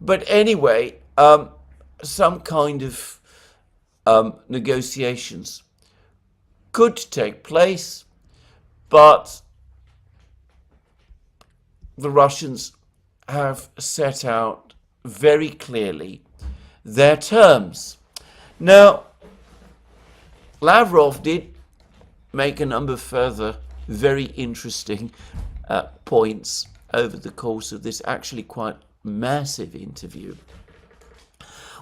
But anyway, some kind of negotiations could take place, but the Russians have set out very clearly their terms. Now, Lavrov did make a number of further very interesting points over the course of this actually quite massive interview.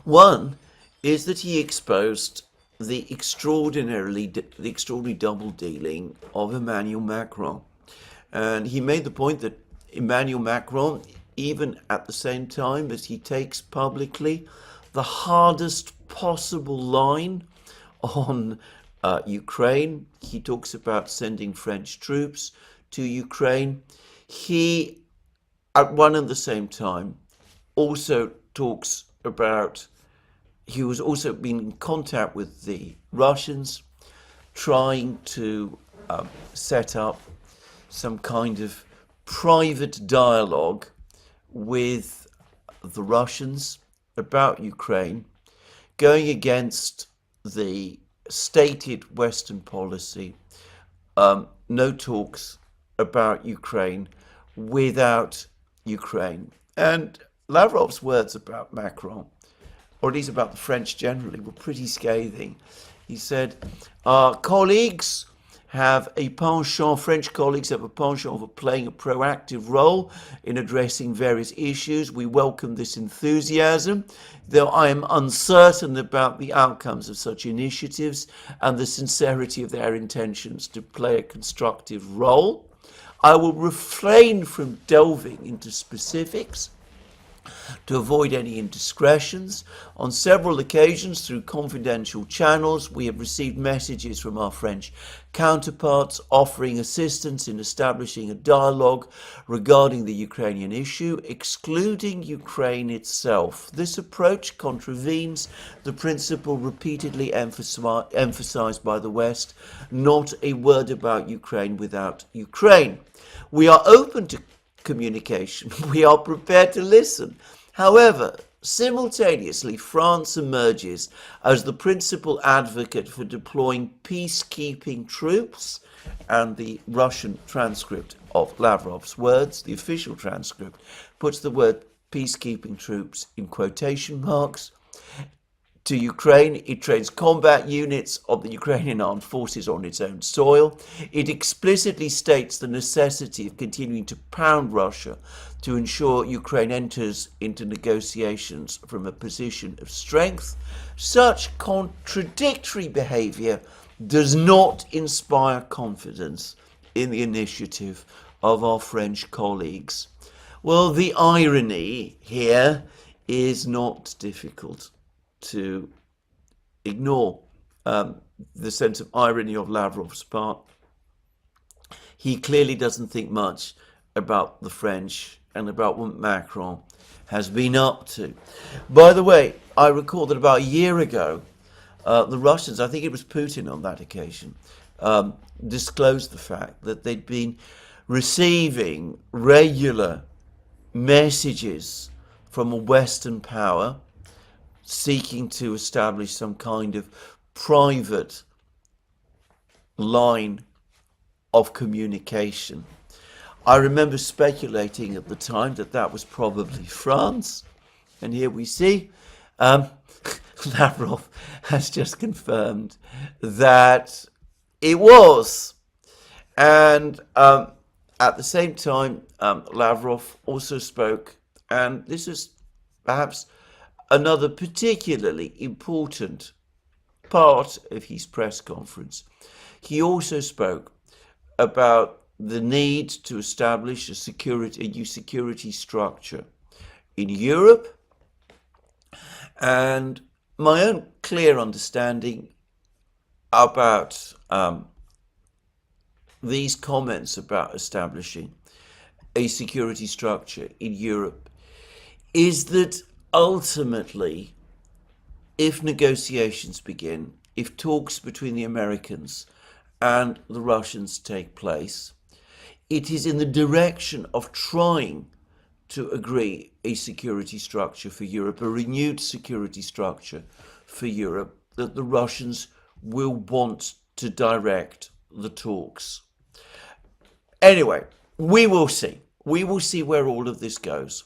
One is that he exposed the extraordinary double dealing of Emmanuel Macron. And he made the point that Emmanuel Macron, even at the same time as he takes publicly the hardest possible line on Ukraine, he talks about sending French troops to Ukraine. He, at one and the same time, also talks about, he was also been in contact with the Russians, trying to set up some kind of private dialogue with the Russians about Ukraine, going against the stated Western policy, no talks about Ukraine without Ukraine. And Lavrov's words about Macron, or at least about the French generally, were pretty scathing. He said, our colleagues have a penchant, French colleagues have a penchant for playing a proactive role in addressing various issues. We welcome this enthusiasm, though I am uncertain about the outcomes of such initiatives and the sincerity of their intentions to play a constructive role. I will refrain from delving into specifics to avoid any indiscretions. On several occasions, through confidential channels, we have received messages from our French counterparts offering assistance in establishing a dialogue regarding the Ukrainian issue, excluding Ukraine itself. This approach contravenes the principle repeatedly emphasized by the West, not a word about Ukraine without Ukraine. We are open to communication. We are prepared to listen. However, simultaneously, France emerges as the principal advocate for deploying peacekeeping troops, and the Russian transcript of Lavrov's words, the official transcript, puts the word peacekeeping troops in quotation marks. To Ukraine, it trains combat units of the Ukrainian armed forces on its own soil. It explicitly states the necessity of continuing to pound Russia to ensure Ukraine enters into negotiations from a position of strength. Such contradictory behavior does not inspire confidence in the initiative of our French colleagues. Well, the irony here is not difficult to ignore. The sense of irony of Lavrov's part. He clearly doesn't think much about the French and about what Macron has been up to. By the way, I recall that about a year ago, the Russians, I think it was Putin on that occasion, disclosed the fact that they'd been receiving regular messages from a Western power seeking to establish some kind of private line of communication. I remember speculating at the time that that was probably France, and here we see Lavrov has just confirmed that it was. And at the same time, Lavrov also spoke, and this is perhaps another particularly important part of his press conference. He also spoke about the need to establish a new security structure in Europe, and my own clear understanding about these comments about establishing a security structure in Europe is that ultimately, if negotiations begin, if talks between the Americans and the Russians take place, it is in the direction of trying to agree a security structure for Europe, a renewed security structure for Europe, that the Russians will want to direct the talks. Anyway, we will see. We will see where all of this goes.